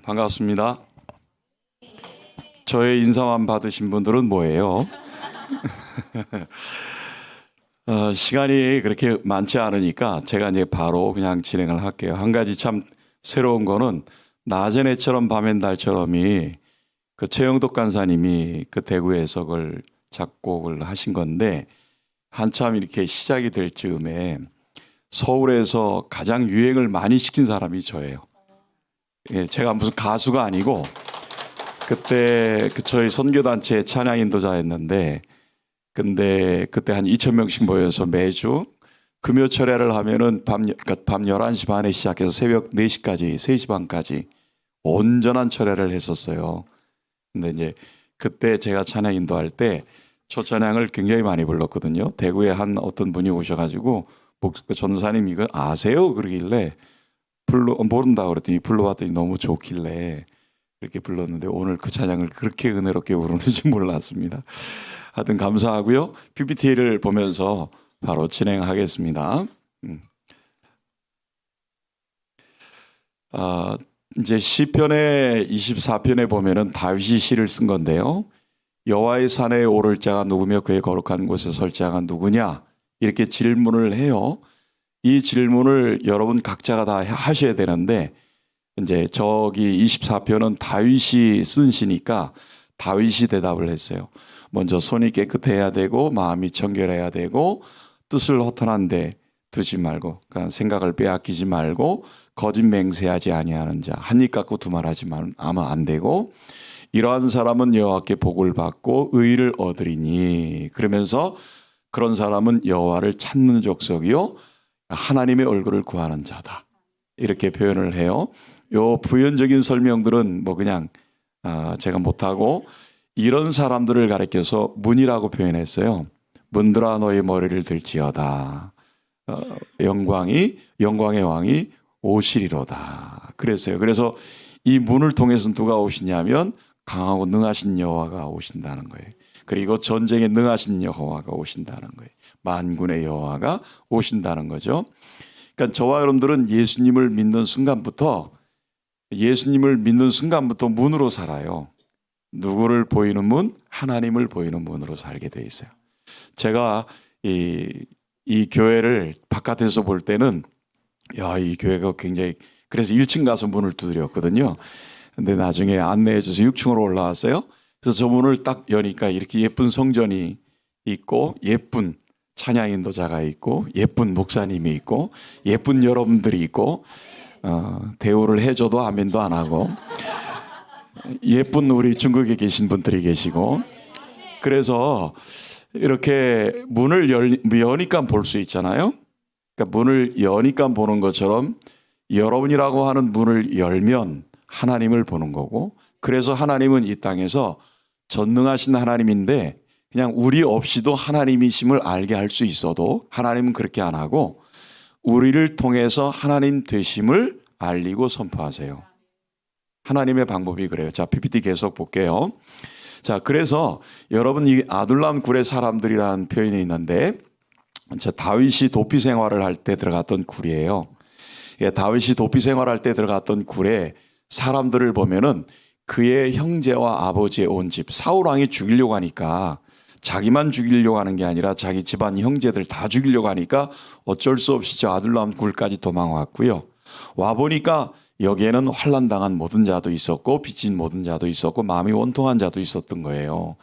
반갑습니다. 저의 인사만 받으신 분들은 뭐예요? 시간이 그렇게 많지 않으니까 제가 이제 바로 그냥 진행을 할게요. 한 가지 참 새로운 거는 낮에처럼 밤엔 달처럼이 그 최영덕 간사님이 그 대구에서 그걸 작곡을 하신 건데 한참 이렇게 시작이 될 즈음에 서울에서 가장 유행을 많이 시킨 사람이 저예요. 예, 제가 무슨 가수가 아니고 그때 저희 선교단체 찬양 인도자였는데 근데 그때 한 2,000명씩 모여서 매주 금요 철야를 하면은 그러니까 밤 11시 반에 시작해서 새벽 4시까지 3시 반까지 온전한 철야를 했었어요. 근데 이제 그때 제가 찬양 인도할 때 초찬양을 굉장히 많이 불렀거든요. 대구에 한 어떤 분이 오셔가지고 전도사님 이거 아세요? 그러길래 모른다 그랬더니 불러봤더니 너무 좋길래 그렇게 불렀는데 오늘 그 찬양을 그렇게 은혜롭게 부르는지 몰랐습니다. 하여튼 감사하고요. PPT를 보면서 바로 진행하겠습니다. 이제 시편의 24편에 보면은 다윗이 시를 쓴 건데요. 여호와의 산에 오를 자가 누구며 그의 거룩한 곳에 설 자가 누구냐 이렇게 질문을 해요. 이 질문을 여러분 각자가 다 하셔야 되는데 이제 저기 24편은 다윗이 쓴 시니까 다윗이 대답을 했어요. 먼저 손이 깨끗해야 되고 마음이 청결해야 되고 뜻을 허탄한 데 두지 말고 그러니까 생각을 빼앗기지 말고 거짓 맹세하지 아니하는 자 한 입 갖고 두말하지 말면 안 되고 이러한 사람은 여호와께 복을 받고 의를 얻으리니 그러면서 그런 사람은 여호와를 찾는 족속이요 하나님의 얼굴을 구하는 자다 이렇게 표현을 해요. 요 부연적인 설명들은 뭐 그냥 제가 못하고 이런 사람들을 가리켜서 문이라고 표현했어요. 문들아 너희 머리를 들지어다. 영광의 왕이 오시리로다. 그랬어요. 그래서 이 문을 통해서 누가 오시냐면 강하고 능하신 여호와가 오신다는 거예요. 그리고 전쟁에 능하신 여호와가 오신다는 거예요. 만군의 여호와가 오신다는 거죠. 그러니까 저와 여러분들은 예수님을 믿는 순간부터 문으로 살아요. 누구를 보이는 문? 하나님을 보이는 문으로 살게 돼 있어요. 제가 이 교회를 바깥에서 볼 때는 이 교회가 굉장히 그래서 1층 가서 문을 두드렸거든요. 근데 나중에 안내해 줘서 6층으로 올라왔어요. 그래서 저 문을 딱 여니까 이렇게 예쁜 성전이 있고 예쁜 찬양 인도자가 있고 예쁜 목사님이 있고 예쁜 여러분들이 있고 대우를 해줘도 아멘도 안 하고 예쁜 우리 중국에 계신 분들이 계시고 그래서 이렇게 문을 여니까 볼 수 있잖아요. 그러니까 문을 여니까 보는 것처럼 여러분이라고 하는 문을 열면 하나님을 보는 거고 그래서 하나님은 이 땅에서 전능하신 하나님인데 그냥 우리 없이도 하나님이심을 알게 할 수 있어도 하나님은 그렇게 안 하고 우리를 통해서 하나님 되심을 알리고 선포하세요. 하나님의 방법이 그래요. 자, PPT 계속 볼게요. 자, 그래서 여러분 이 아둘람 굴의 사람들이라는 표현이 있는데 다윗이 도피 생활을 할 때 들어갔던 굴이에요. 다윗이 도피 생활할 때 들어갔던 굴에 사람들을 보면은 그의 형제와 아버지의 온 집 사울 왕이 죽이려고 하니까 자기만 죽이려고 하는 게 아니라 자기 집안 형제들 다 죽이려고 하니까 어쩔 수 없이 저 아둘람 굴까지 도망왔고요. 와 보니까 여기에는 환난당한 모든 자도 있었고 빚진 모든 자도 있었고 마음이 원통한 자도 있었던 거예요.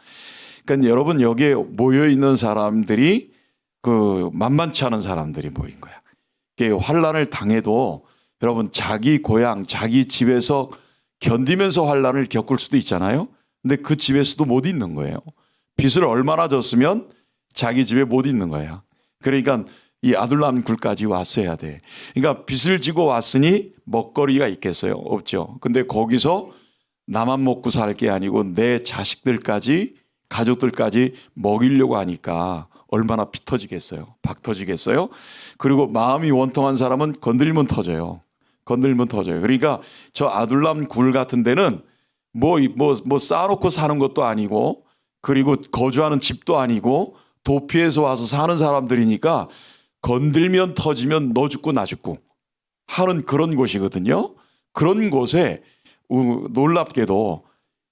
그러니까 여러분 여기에 모여 있는 사람들이 그 만만치 않은 사람들이 모인 거야. 환난을 당해도 여러분 자기 고향 자기 집에서 견디면서 환난을 겪을 수도 있잖아요. 근데 그 집에서도 못 있는 거예요. 빚을 얼마나 졌으면 자기 집에 못 있는 거야. 그러니까 이 아둘람 굴까지 왔어야 돼. 그러니까 빚을 지고 왔으니 먹거리가 있겠어요? 없죠. 근데 거기서 나만 먹고 살 게 아니고 내 자식들까지 가족들까지 먹이려고 하니까 얼마나 피 터지겠어요? 박 터지겠어요? 그리고 마음이 원통한 사람은 건들면 터져요. 그러니까 저 아둘람 굴 같은 데는 뭐 쌓아놓고 사는 것도 아니고 그리고 거주하는 집도 아니고 도피해서 와서 사는 사람들이니까 건들면 터지면 너 죽고 나 죽고 하는 그런 곳이거든요. 그런 곳에 놀랍게도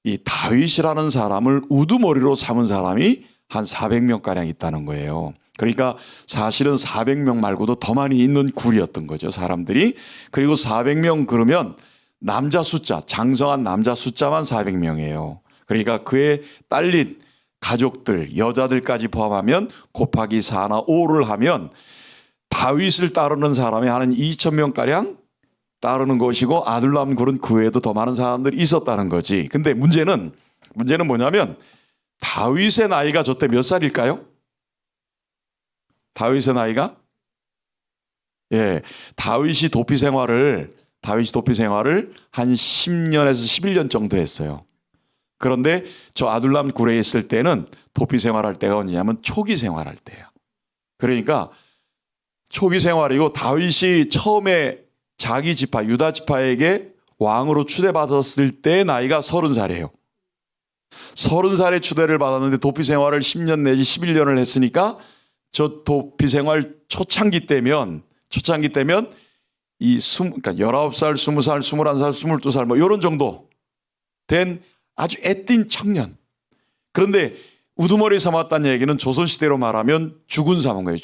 이 다윗이라는 사람을 우두머리로 삼은 사람이 한 400명 가량 있다는 거예요. 그러니까 사실은 400명 말고도 더 많이 있는 굴이었던 거죠, 사람들이. 그리고 400명 그러면 남자 숫자, 장성한 남자 숫자만 400명이에요. 그러니까 그의 딸린 가족들, 여자들까지 포함하면 곱하기 4나 5를 하면 다윗을 따르는 사람이 한 2,000명가량 따르는 것이고, 아둘람 굴은 그 외에도 더 많은 사람들이 있었다는 거지. 근데 문제는 뭐냐면 다윗의 나이가 저때 몇 살일까요? 다윗의 나이가? 다윗이 도피 생활을 한 10년에서 11년 정도 했어요. 그런데 저 아둘람 굴에 있을 때는 도피 생활할 때가 언제냐면 초기 생활할 때예요. 그러니까 초기 생활이고, 다윗이 처음에 자기 지파 유다 지파에게 왕으로 추대받았을 때 나이가 30살이에요. 30살에 추대를 받았는데 도피 생활을 10년 내지 11년을 했으니까 저 도피 생활 초창기 때면 이 그러니까 19살, 20살, 21살, 22살 뭐 이런 정도 된 아주 애띤 청년. 그런데 우두머리 삼았다는 얘기는 조선시대로 말하면 주군 삼은 거예요.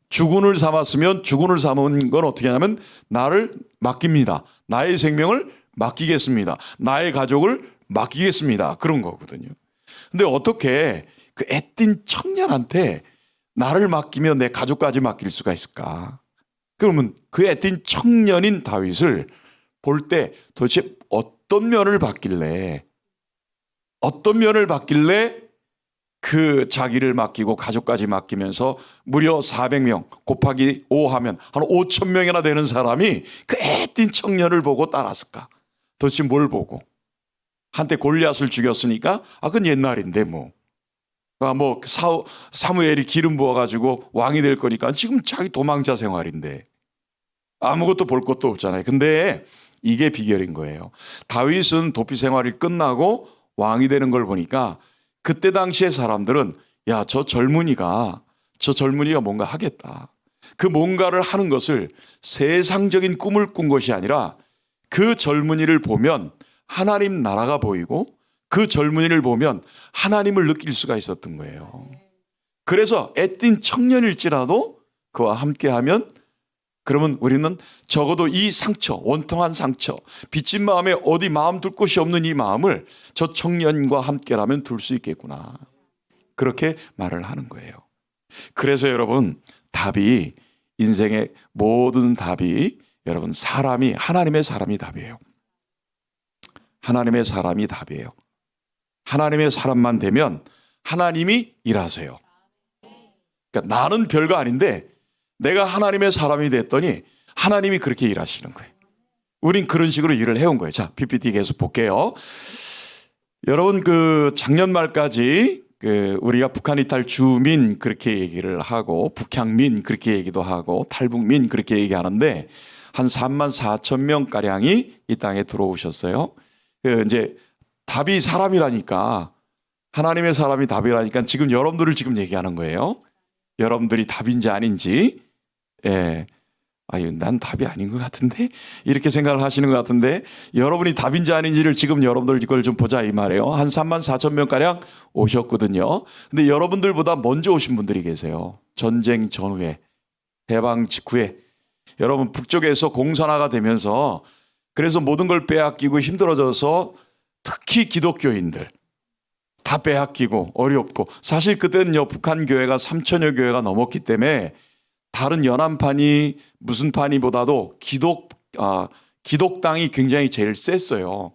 주군을 삼았으면, 주군을 삼은 건 어떻게 하냐면 나를 맡깁니다. 나의 생명을 맡기겠습니다. 나의 가족을 맡기겠습니다. 그런 거거든요. 근데 어떻게 그 애띤 청년한테 나를 맡기면 내 가족까지 맡길 수가 있을까? 그러면 그 애띤 청년인 다윗을 볼 때 도대체 어떤 면을 봤길래 그 자기를 맡기고 가족까지 맡기면서 무려 400명 곱하기 5 하면 한 5,000명이나 되는 사람이 그 애띤 청년을 보고 따랐을까? 도대체 뭘 보고? 한때 골리앗을 죽였으니까 그건 옛날인데 사무엘이 기름 부어가지고 왕이 될 거니까 지금 자기 도망자 생활인데 아무것도 볼 것도 없잖아요. 근데 이게 비결인 거예요. 다윗은 도피 생활이 끝나고 왕이 되는 걸 보니까 그때 당시의 사람들은 저 젊은이가 뭔가 하겠다. 그 뭔가를 하는 것을 세상적인 꿈을 꾼 것이 아니라 그 젊은이를 보면 하나님 나라가 보이고 그 젊은이를 보면 하나님을 느낄 수가 있었던 거예요. 그래서 애띤 청년일지라도 그와 함께하면, 그러면 우리는 적어도 이 상처, 원통한 상처, 빚진 마음에 어디 마음 둘 곳이 없는 이 마음을 저 청년과 함께라면 둘 수 있겠구나. 그렇게 말을 하는 거예요. 그래서 여러분, 인생의 모든 답이 여러분 하나님의 사람이 답이에요. 하나님의 사람이 답이에요. 하나님의 사람만 되면 하나님이 일하세요. 그러니까 나는 별거 아닌데 내가 하나님의 사람이 됐더니 하나님이 그렇게 일하시는 거예요. 우린 그런 식으로 일을 해온 거예요. 자, PPT 계속 볼게요. 여러분, 작년 말까지 우리가 북한 이탈 주민 그렇게 얘기를 하고, 북향민 그렇게 얘기도 하고, 탈북민 그렇게 얘기하는데 한 34,000명 가량이 이 땅에 들어오셨어요. 이제 답이 사람이라니까, 하나님의 사람이 답이라니까 지금 여러분들을 지금 얘기하는 거예요. 여러분들이 답인지 아닌지. 난 답이 아닌 것 같은데, 이렇게 생각을 하시는 것 같은데, 여러분이 답인지 아닌지를 지금 여러분들 이걸 좀 보자 이 말이에요. 한 34,000명 가량 오셨거든요. 근데 여러분들보다 먼저 오신 분들이 계세요. 전쟁 전후에, 해방 직후에. 여러분, 북쪽에서 공산화가 되면서 그래서 모든 걸 빼앗기고 힘들어져서 특히 기독교인들 다 빼앗기고 어렵고, 사실 그때는요 북한 교회가 3,000여 교회가 넘었기 때문에 다른 연안판이 무슨 판이보다도 기독당이 굉장히 제일 셌어요.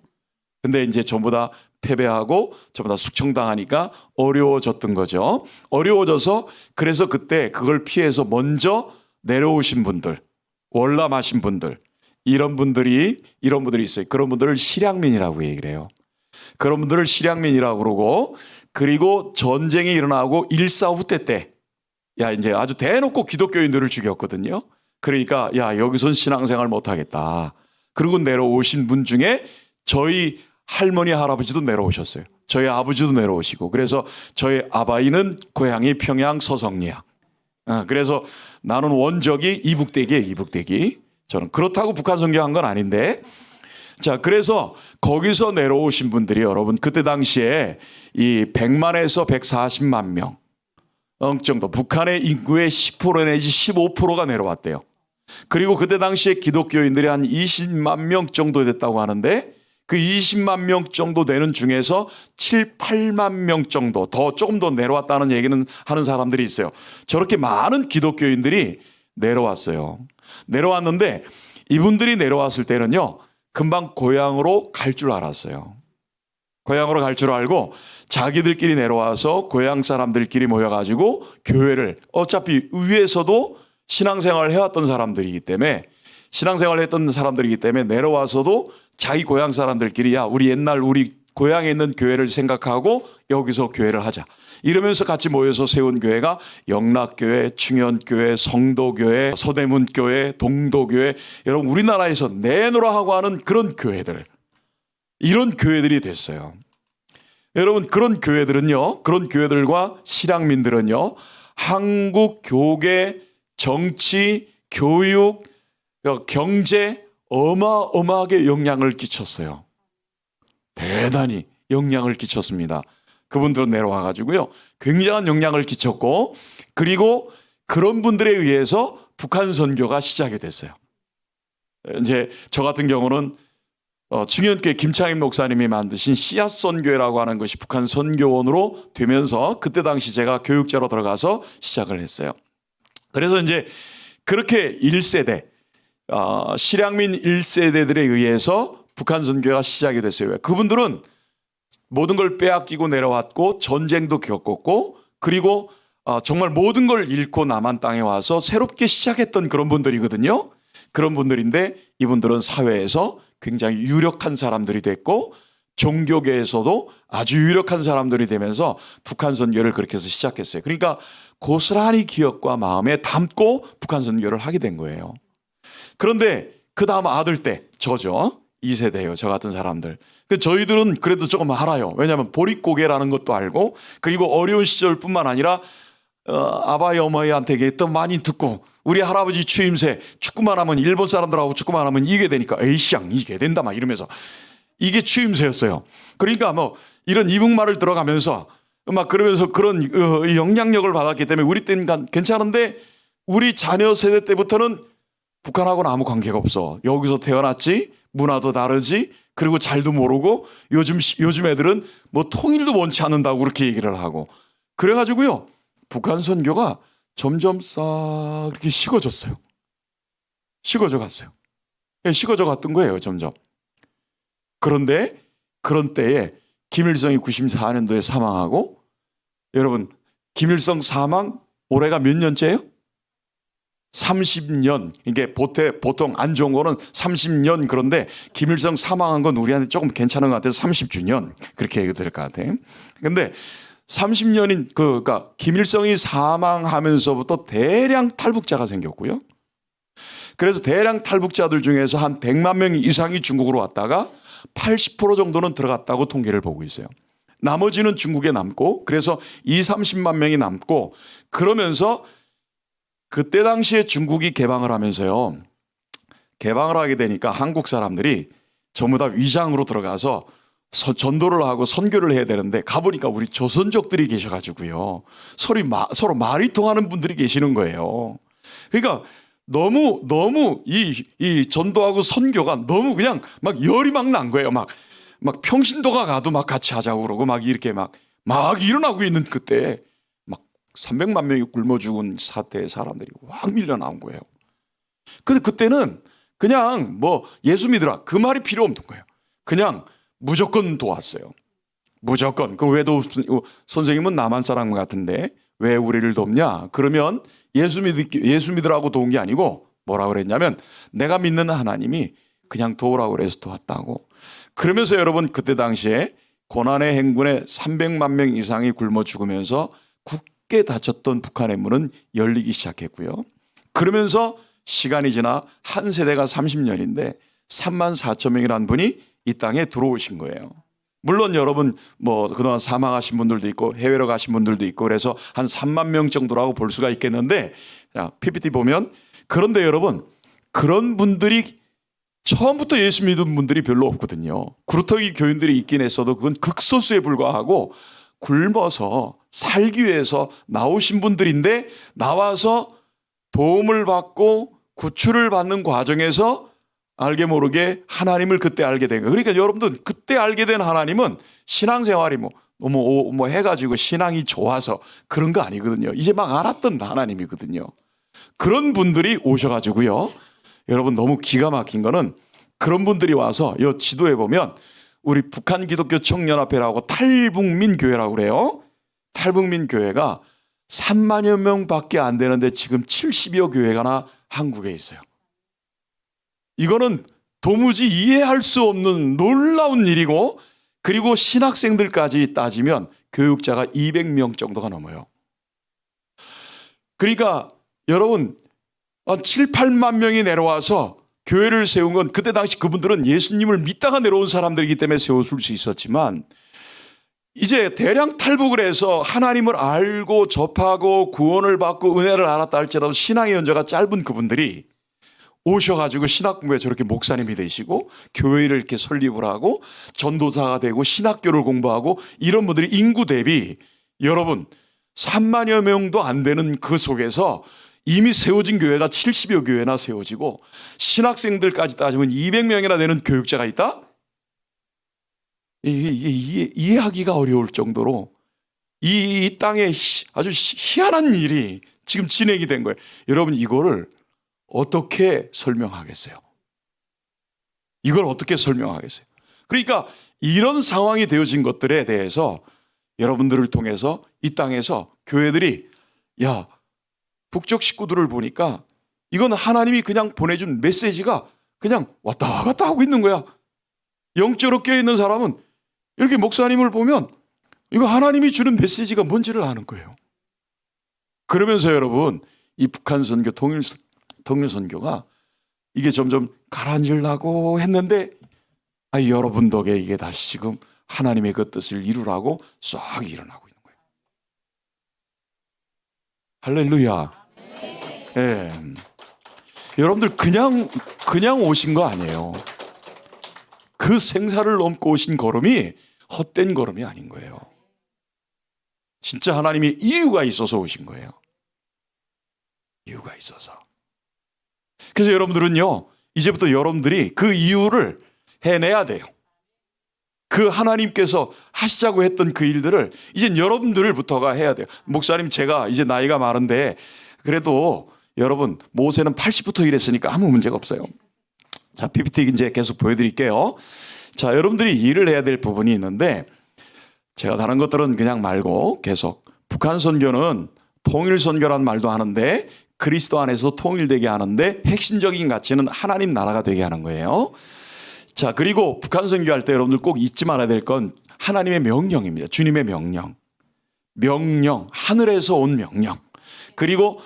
근데 이제 전부 다 패배하고 전부 다 숙청당하니까 어려워졌던 거죠. 어려워져서 그래서 그때 그걸 피해서 먼저 내려오신 분들, 월남하신 분들, 이런 분들이 있어요. 그런 분들을 실향민이라고 얘기를 해요. 그런 분들을 실향민이라고 그러고, 그리고 전쟁이 일어나고 1.4 후퇴 때 이제 아주 대놓고 기독교인들을 죽였거든요. 그러니까 여기선 신앙생활 못하겠다. 그리고 내려오신 분 중에 저희 할머니 할아버지도 내려오셨어요. 저희 아버지도 내려오시고, 그래서 저희 아바이는 고향이 평양 서성리야. 그래서 나는 원적이 이북대기예요. 이북대기. 저는 그렇다고 북한 선교한 건 아닌데, 자, 그래서 거기서 내려오신 분들이 여러분 그때 당시에 이 100만에서 140만 명 정도, 북한의 인구의 10% 내지 15%가 내려왔대요. 그리고 그때 당시에 기독교인들이 한 20만 명 정도 됐다고 하는데 그 20만 명 정도 되는 중에서 7, 8만 명 정도 더 조금 더 내려왔다는 얘기는 하는 사람들이 있어요. 저렇게 많은 기독교인들이 내려왔어요. 내려왔는데 이분들이 내려왔을 때는요, 금방 고향으로 갈 줄 알았어요. 고향으로 갈 줄 알고 자기들끼리 내려와서 고향 사람들끼리 모여가지고 교회를, 어차피 위에서도 신앙생활을 해왔던 사람들이기 때문에 내려와서도 자기 고향 사람들끼리 야, 우리 옛날 우리 고향에 있는 교회를 생각하고 여기서 교회를 하자. 이러면서 같이 모여서 세운 교회가 영락교회, 충현교회, 성도교회, 서대문교회, 동도교회, 여러분 우리나라에서 내노라 하고 하는 그런 교회들, 이런 교회들이 됐어요. 여러분 그런 교회들은요, 그런 교회들과 실향민들은요, 한국 교계, 정치, 교육, 경제 어마어마하게 영향을 끼쳤어요. 대단히 영향을 끼쳤습니다. 그분들은 내려와 가지고요, 굉장한 영향을 끼쳤고, 그리고 그런 분들에 의해서 북한 선교가 시작이 됐어요. 이제 저 같은 경우는 충현교회 김창임 목사님이 만드신 씨앗 선교회라고 하는 것이 북한 선교원으로 되면서 그때 당시 제가 교육자로 들어가서 시작을 했어요. 그래서 이제 그렇게 1세대 실향민 1세대들에 의해서 북한 선교가 시작이 됐어요. 그분들은 모든 걸 빼앗기고 내려왔고 전쟁도 겪었고, 그리고 정말 모든 걸 잃고 남한 땅에 와서 새롭게 시작했던 그런 분들이거든요. 그런 분들인데 이분들은 사회에서 굉장히 유력한 사람들이 됐고 종교계에서도 아주 유력한 사람들이 되면서 북한 선교를 그렇게 해서 시작했어요. 그러니까 고스란히 기억과 마음에 담고 북한 선교를 하게 된 거예요. 그런데 그 다음 아들 때 저죠. 2세대예요. 저 같은 사람들. 저희들은 그래도 조금 알아요. 왜냐하면 보릿고개라는 것도 알고, 그리고 어려운 시절뿐만 아니라 아바이 어머니한테 또 많이 듣고, 우리 할아버지 추임새 축구만 하면 일본 사람들하고 축구만 하면 이게 되니까 에이쌍 이게 된다 막 이러면서 이게 추임새였어요. 그러니까 뭐 이런 이북말을 들어가면서 막 그러면서 그런 영향력을 받았기 때문에 우리 때는 괜찮은데, 우리 자녀 세대 때부터는 북한하고는 아무 관계가 없어. 여기서 태어났지, 문화도 다르지, 그리고 잘도 모르고 요즘 애들은 뭐 통일도 원치 않는다고 그렇게 얘기를 하고, 그래가지고요 북한 선교가 점점 싹 이렇게 식어졌어요. 식어져 갔어요. 식어져 갔던 거예요, 점점. 그런데 그런 때에 김일성이 94년도에 사망하고, 여러분 김일성 사망 올해가 몇 년째예요? 30년. 이게 보통 안 좋은 거는 30년, 그런데 김일성 사망한 건 우리한테 조금 괜찮은 것 같아서 30주년 그렇게 얘기 될 것 같아요. 근데 30년인 그러니까 김일성이 사망하면서부터 대량 탈북자가 생겼고요. 그래서 대량 탈북자들 중에서 한 100만 명 이상이 중국으로 왔다가 80% 정도는 들어갔다고 통계를 보고 있어요. 나머지는 중국에 남고, 그래서 30만 명이 남고, 그러면서 그때 당시에 중국이 개방을 하면서요, 개방을 하게 되니까 한국 사람들이 전부 다 위장으로 들어가서 전도를 하고 선교를 해야 되는데, 가보니까 우리 조선족들이 계셔가지고요, 서로 말이 통하는 분들이 계시는 거예요. 그러니까 너무 이 전도하고 선교가 너무 그냥 막 열이 막 난 거예요. 막 평신도가 가도 막 같이 하자고 그러고 막 이렇게 막 일어나고 있는 그때 막 300만 명이 굶어 죽은 사태의 사람들이 확 밀려 나온 거예요. 근데 그때는 그냥 뭐 예수 믿으라 그 말이 필요 없는 거예요. 그냥 무조건 도왔어요. 무조건. 그 왜 선생님은 남한 사람 같은데 왜 우리를 돕냐? 그러면 예수 믿으라고 도운 게 아니고 뭐라 그랬냐면, 내가 믿는 하나님이 그냥 도우라고 그래서 도왔다고. 그러면서 여러분 그때 당시에 고난의 행군에 300만 명 이상이 굶어 죽으면서 굳게 닫혔던 북한의 문은 열리기 시작했고요. 그러면서 시간이 지나 한 세대가 30년인데 3만 4천 명이라는 분이 이 땅에 들어오신 거예요. 물론 여러분 뭐 그동안 사망하신 분들도 있고 해외로 가신 분들도 있고, 그래서 한 3만 명 정도라고 볼 수가 있겠는데, 자, PPT 보면, 그런데 여러분 그런 분들이 처음부터 예수 믿은 분들이 별로 없거든요. 구루터기 교인들이 있긴 했어도 그건 극소수에 불과하고 굶어서 살기 위해서 나오신 분들인데 나와서 도움을 받고 구출을 받는 과정에서 알게 모르게 하나님을 그때 알게 된 거예요. 그러니까 여러분들 그때 알게 된 하나님은 신앙생활이 너무 해가지고 신앙이 좋아서 그런 거 아니거든요. 이제 막 알았던 하나님이거든요. 그런 분들이 오셔가지고요. 여러분 너무 기가 막힌 거는 그런 분들이 와서 이 지도에 보면 우리 북한 기독교 청년합회라고 탈북민 교회라고 그래요. 탈북민 교회가 3만여 명밖에 안 되는데 지금 70여 교회가 한국에 있어요. 이거는 도무지 이해할 수 없는 놀라운 일이고, 그리고 신학생들까지 따지면 교육자가 200명 정도가 넘어요. 그러니까 여러분 7, 8만 명이 내려와서 교회를 세운 건 그때 당시 그분들은 예수님을 믿다가 내려온 사람들이기 때문에 세워줄 수 있었지만, 이제 대량 탈북을 해서 하나님을 알고 접하고 구원을 받고 은혜를 알았다 할지라도 신앙의 연저가 짧은 그분들이 오셔가지고 신학 공부에 저렇게 목사님이 되시고 교회를 이렇게 설립을 하고 전도사가 되고 신학교를 공부하고 이런 분들이 인구 대비 여러분 3만여 명도 안 되는 그 속에서 이미 세워진 교회가 70여 교회나 세워지고 신학생들까지 따지면 200명이나 되는 교육자가 있다? 이게 이해하기가 어려울 정도로 이 땅에 아주 희한한 일이 지금 진행이 된 거예요. 여러분 이거를 어떻게 설명하겠어요? 이걸 어떻게 설명하겠어요? 그러니까 이런 상황이 되어진 것들에 대해서 여러분들을 통해서 이 땅에서 교회들이 야 북쪽 식구들을 보니까 이건 하나님이 그냥 보내준 메시지가 그냥 왔다 갔다 하고 있는 거야. 영적으로 깨어있는 사람은 이렇게 목사님을 보면 이거 하나님이 주는 메시지가 뭔지를 아는 거예요. 그러면서 여러분 이 북한 선교 통일 선교가 이게 점점 가라앉으려고 했는데 여러분 덕에 이게 다시 지금 하나님의 그 뜻을 이루라고 싹 일어나고 있는 거예요. 할렐루야. 예. 여러분들 그냥 오신 거 아니에요. 그 생사를 넘고 오신 걸음이 헛된 걸음이 아닌 거예요. 진짜 하나님이 이유가 있어서 오신 거예요. 이유가 있어서. 그래서 여러분들은요, 이제부터 여러분들이 그 이유를 해내야 돼요. 그 하나님께서 하시자고 했던 그 일들을 이제 여러분들부터가 해야 돼요. 목사님, 제가 이제 나이가 많은데 그래도 여러분 모세는 80부터 일했으니까 아무 문제가 없어요. 자, PPT 이제 계속 보여드릴게요. 자, 여러분들이 일을 해야 될 부분이 있는데 제가 다른 것들은 그냥 말고 계속 북한 선교는 통일 선교라는 말도 하는데 그리스도 안에서 통일되게 하는데 핵심적인 가치는 하나님 나라가 되게 하는 거예요. 자, 그리고 북한 선교할 때 여러분들 꼭 잊지 말아야 될 건 하나님의 명령입니다. 주님의 명령, 하늘에서 온 명령. 그리고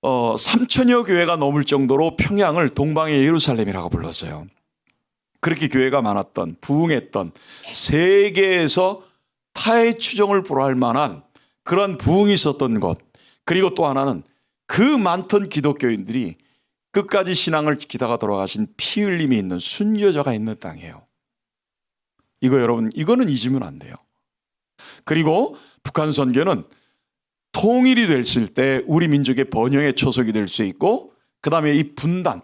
3천여 교회가 넘을 정도로 평양을 동방의 예루살렘이라고 불렀어요. 그렇게 교회가 많았던, 부흥했던, 세계에서 타의 추종을 보할 만한 그런 부흥이 있었던 것. 그리고 또 하나는 그 많던 기독교인들이 끝까지 신앙을 지키다가 돌아가신 피 흘림이 있는 순교자가 있는 땅이에요. 이거 여러분, 이거는 잊으면 안 돼요. 그리고 북한 선교는 통일이 됐을 때 우리 민족의 번영의 초석이 될 수 있고, 그 다음에 이 분단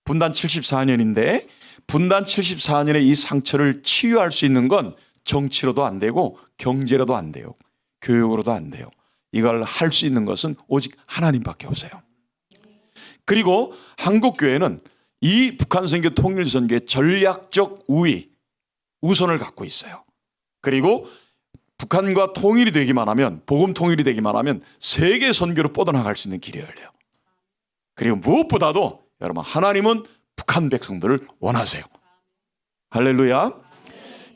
74년인데 분단 74년의 이 상처를 치유할 수 있는 건 정치로도 안 되고 경제로도 안 돼요. 교육으로도 안 돼요. 이걸 할 수 있는 것은 오직 하나님밖에 없어요. 그리고 한국교회는 이 북한 선교 통일 선교의 전략적 우선을 갖고 있어요. 그리고 북한과 통일이 되기만 하면, 복음 통일이 되기만 하면 세계 선교로 뻗어나갈 수 있는 길이 열려요. 그리고 무엇보다도 여러분, 하나님은 북한 백성들을 원하세요. 할렐루야.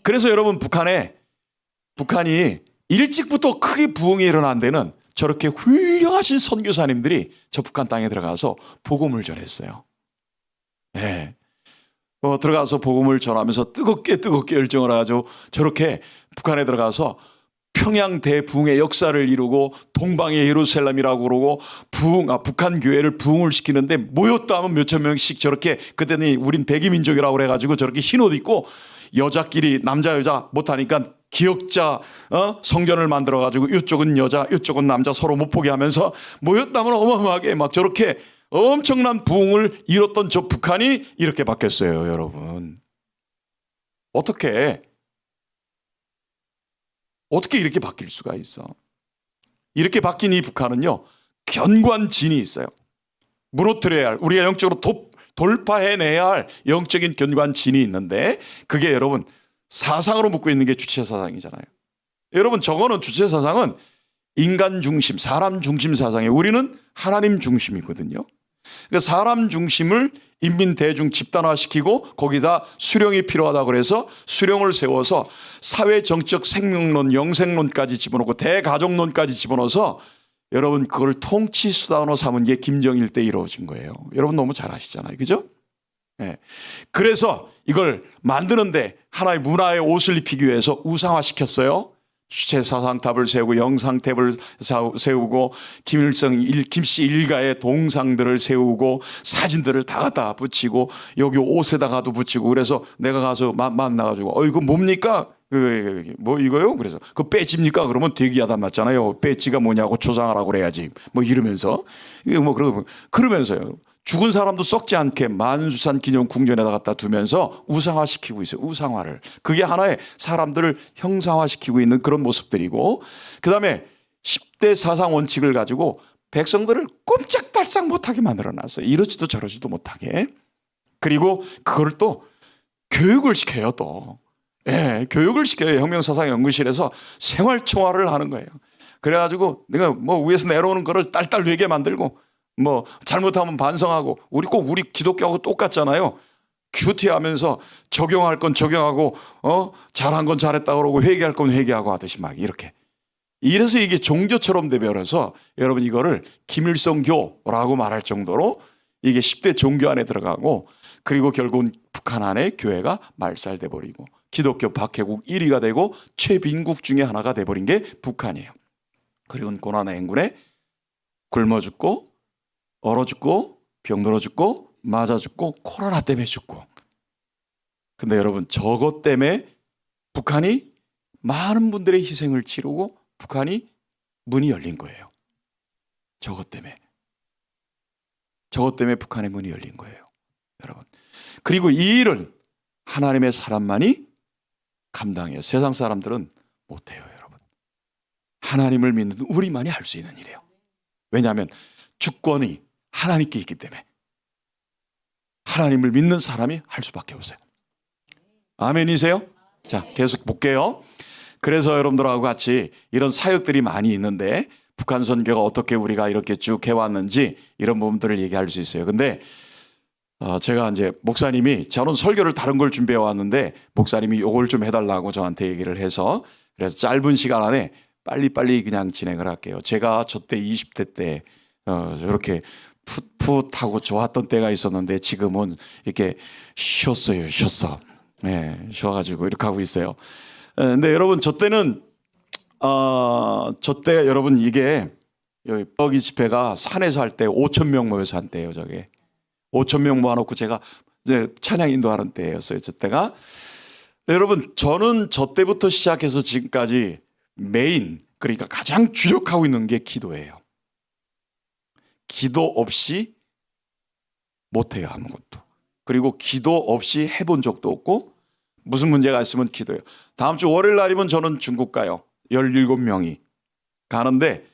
그래서 여러분, 북한이 일찍부터 크게 부흥이 일어난 데는 저렇게 훌륭하신 선교사님들이 저 북한 땅에 들어가서 복음을 전했어요. 네. 들어가서 복음을 전하면서 뜨겁게 열정을 가지고 저렇게 북한에 들어가서 평양 대부흥의 역사를 이루고 동방의 예루살렘이라고 그러고 북한 교회를 부흥을 시키는데 모였다 하면 몇천 명씩 저렇게, 그때는 우린 백이민족이라고 그래가지고 저렇게 흰 옷 입고 여자끼리 남자 여자 못하니까 기역자 성전을 만들어가지고 이쪽은 여자 이쪽은 남자 서로 못 보게 하면서 모였다면 어마어마하게 막 저렇게 엄청난 부흥을 이뤘던 저 북한이 이렇게 바뀌었어요. 여러분, 어떻게 이렇게 바뀔 수가 있어? 이렇게 바뀐 이 북한은요, 견고한 진이 있어요. 무너뜨려야 할, 우리가 영적으로 돌파해내야 할 영적인 견고한 진이 있는데, 그게 여러분 사상으로 묶고 있는 게 주체사상이잖아요. 여러분, 저거는 주체사상은 인간 중심, 사람 중심 사상이에요. 우리는 하나님 중심이거든요. 그러니까 사람 중심을 인민 대중 집단화시키고 거기다 수령이 필요하다고 그래서 수령을 세워서 사회 정책 생명론, 영생론까지 집어넣고 대가족론까지 집어넣어서 여러분 그걸 통치 수단으로 삼은 게 김정일 때 이루어진 거예요. 여러분 너무 잘 아시잖아요. 그죠? 네. 그래서 이걸 만드는데 하나의 문화의 옷을 입히기 위해서 우상화시켰어요. 주체사상탑을 세우고 영상탑을 세우고 김씨 일가의 동상들을 세우고 사진들을 다 갖다 붙이고 여기 옷에다가도 붙이고, 그래서 내가 가서 만나가지고 이거 뭡니까? 뭐 이거요? 그래서 그 배지입니까? 그러면 되게 야단 맞잖아요. 배지가 뭐냐고 조상하라고 그래야지. 뭐 이러면서 이게 뭐 그러면서요. 죽은 사람도 썩지 않게 만수산 기념 궁전에다 갖다 두면서 우상화시키고 있어요. 우상화를. 그게 하나의 사람들을 형상화시키고 있는 그런 모습들이고, 그 다음에 10대 사상 원칙을 가지고 백성들을 꼼짝달싹 못하게 만들어놨어요. 이러지도 저러지도 못하게. 그리고 그걸 또 교육을 시켜요. 또 교육을 시켜요. 혁명사상연구실에서 생활총화를 하는 거예요. 그래가지고 내가 뭐 위에서 내려오는 거를 딸딸되게 만들고, 뭐 잘못하면 반성하고, 우리 기독교하고 똑같잖아요. 큐티하면서 적용할 건 적용하고 잘한 건 잘했다 그러고 회개할 건 회개하고 하듯이 막 이렇게. 이래서 이게 종교처럼 되버려서 여러분 이거를 김일성교라고 말할 정도로 이게 10대 종교 안에 들어가고, 그리고 결국은 북한 안에 교회가 말살돼 버리고 기독교 박해국 1위가 되고 최빈국 중에 하나가 돼버린 게 북한이에요. 그리고 고난의 행군에 굶어 죽고 얼어 죽고 병들어 죽고 맞아 죽고 코로나 때문에 죽고. 근데 여러분 저것 때문에 북한이 많은 분들의 희생을 치르고 북한이 문이 열린 거예요. 저것 때문에 북한의 문이 열린 거예요, 여러분. 그리고 이 일을 하나님의 사람만이 감당해요. 세상 사람들은 못해요, 여러분. 하나님을 믿는 우리만이 할 수 있는 일이에요. 왜냐하면 주권이 하나님께 있기 때문에 하나님을 믿는 사람이 할 수밖에 없어요. 아멘이세요? 자, 계속 볼게요. 그래서 여러분들하고 같이 이런 사역들이 많이 있는데 북한 선교가 어떻게 우리가 이렇게 쭉 해왔는지 이런 부분들을 얘기할 수 있어요. 근데 제가 이제 목사님이, 저는 설교를 다른 걸 준비해 왔는데 목사님이 이걸 좀 해달라고 저한테 얘기를 해서, 그래서 짧은 시간 안에 빨리빨리 그냥 진행을 할게요. 제가 저 때 20대 때 이렇게 풋풋하고 좋았던 때가 있었는데 지금은 이렇게 쉬었어. 네, 쉬어가지고 이렇게 하고 있어요. 근데 여러분 저 때는 저 때 여러분 이게 여기 집회가 산에서 할 때 5,000명 모여서 한 때예요. 저게 5,000명 모아놓고 제가 이제 찬양 인도하는 때였어요. 저 때가. 여러분 저는 저 때부터 시작해서 지금까지 메인, 그러니까 가장 주력하고 있는 게 기도예요. 기도 없이 못해요, 아무것도. 그리고 기도 없이 해본 적도 없고, 무슨 문제가 있으면 기도해요. 다음 주 월요일 날이면 저는 중국 가요. 17명이 가는데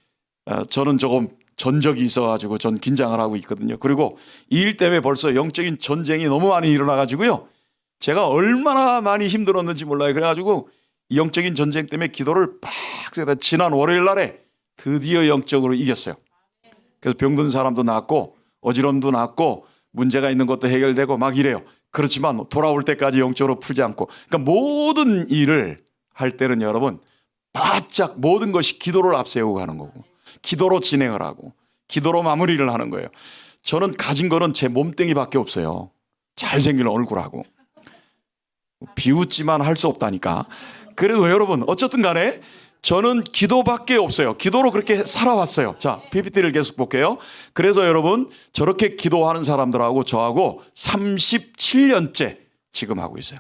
저는 조금 전적이 있어가지고 전 긴장을 하고 있거든요. 그리고 이 일 때문에 벌써 영적인 전쟁이 너무 많이 일어나가지고요, 제가 얼마나 많이 힘들었는지 몰라요. 그래가지고 영적인 전쟁 때문에 기도를 팍, 지난 월요일 날에 드디어 영적으로 이겼어요. 그래서 병든 사람도 낫고 어지럼도 낫고 문제가 있는 것도 해결되고 막 이래요. 그렇지만 돌아올 때까지 영적으로 풀지 않고, 그러니까 모든 일을 할 때는 여러분 바짝 모든 것이 기도를 앞세우고 가는 거고, 기도로 진행을 하고 기도로 마무리를 하는 거예요. 저는 가진 거는 제 몸뚱이밖에 없어요. 잘생긴 얼굴하고. 비웃지만 할 수 없다니까. 그래도 여러분 어쨌든 간에 저는 기도밖에 없어요. 기도로 그렇게 살아왔어요. 자, PPT를 계속 볼게요. 그래서 여러분, 저렇게 기도하는 사람들하고 저하고 37년째 지금 하고 있어요.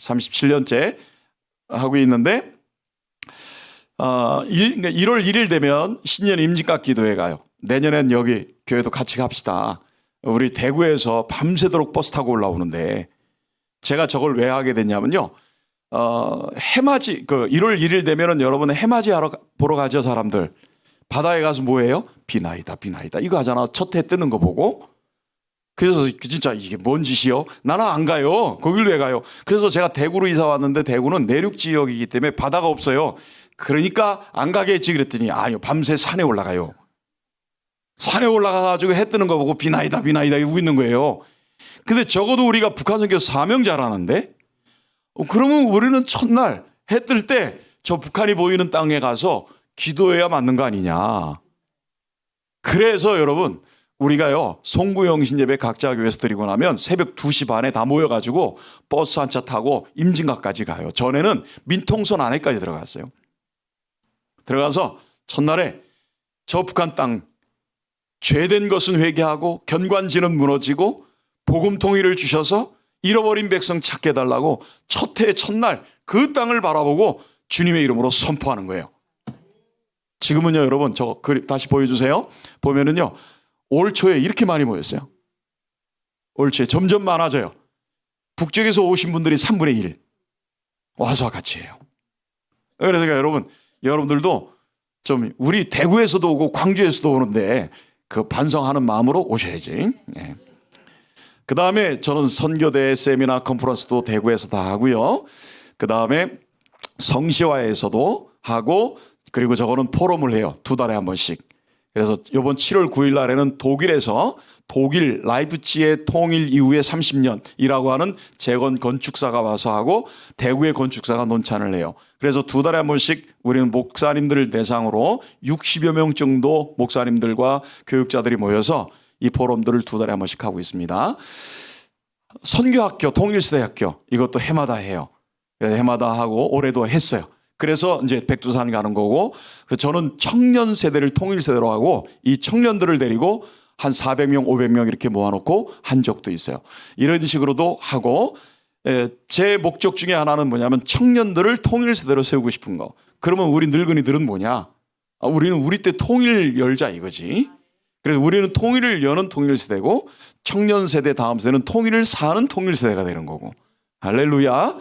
37년째 하고 있는데 1월 1일 되면 신년 임직각 기도회 가요. 내년엔 여기 교회도 같이 갑시다. 우리 대구에서 밤새도록 버스 타고 올라오는데 제가 저걸 왜 하게 됐냐면요. 해맞이 1월 1일 되면은 여러분 해맞이 보러 가죠. 사람들 바다에 가서 뭐해요? 비나이다 이거 하잖아. 첫 해 뜨는 거 보고. 그래서 진짜 이게 뭔 짓이요? 나는 안 가요. 거길 왜 가요? 그래서 제가 대구로 이사 왔는데 대구는 내륙 지역이기 때문에 바다가 없어요. 그러니까 안 가게 했지 그랬더니 아니요, 밤새 산에 올라가요. 산에 올라가가지고 해 뜨는 거 보고 비나이다 이러고 있는 거예요. 근데 적어도 우리가 북한 선교 사명 잘하는데 그러면 우리는 첫날 해 뜰 때 저 북한이 보이는 땅에 가서 기도해야 맞는 거 아니냐. 그래서 여러분 우리가요 송구영신 예배 각자 교회에서 드리고 나면 새벽 2시 반에 다 모여가지고 버스 한 차 타고 임진각까지 가요. 전에는 민통선 안에까지 들어갔어요. 들어가서 첫날에 저 북한 땅 죄된 것은 회개하고 견관지는 무너지고 복음 통일을 주셔서 잃어버린 백성 찾게 해달라고 첫 해 첫날 그 땅을 바라보고 주님의 이름으로 선포하는 거예요. 지금은요 여러분 저 그림 다시 보여주세요. 보면은요 올 초에 이렇게 많이 모였어요. 올 초에 점점 많아져요. 북쪽에서 오신 분들이 3분의 1 와서 같이 해요. 그래서 여러분들도 좀 우리 대구에서도 오고 광주에서도 오는데 그 반성하는 마음으로 오셔야지. 네. 그 다음에 저는 선교대 세미나 컨퍼런스도 대구에서 다 하고요. 그 다음에 성시화에서도 하고 그리고 저거는 포럼을 해요. 2달에 한 번씩. 그래서 이번 7월 9일 날에는 독일에서 독일 라이프치히의 통일 이후에 30년이라고 하는 재건 건축사가 와서 하고 대구의 건축사가 논찬을 해요. 그래서 2달에 한 번씩 우리는 목사님들을 대상으로 60여 명 정도 목사님들과 교육자들이 모여서 이 포럼들을 2달에 한 번씩 하고 있습니다. 선교학교, 통일시대학교 이것도 해마다 해요. 그래서 해마다 하고 올해도 했어요. 그래서 이제 백두산 가는 거고 저는 청년 세대를 통일 세대로 하고 이 청년들을 데리고 한 400명, 500명 이렇게 모아놓고 한 적도 있어요. 이런 식으로도 하고 제 목적 중에 하나는 뭐냐면 청년들을 통일 세대로 세우고 싶은 거. 그러면 우리 늙은이들은 뭐냐? 우리는 우리 때 통일 열자 이거지. 그래서 우리는 통일을 여는 통일 세대고 청년 세대 다음 세대는 통일을 사는 통일 세대가 되는 거고. 할렐루야.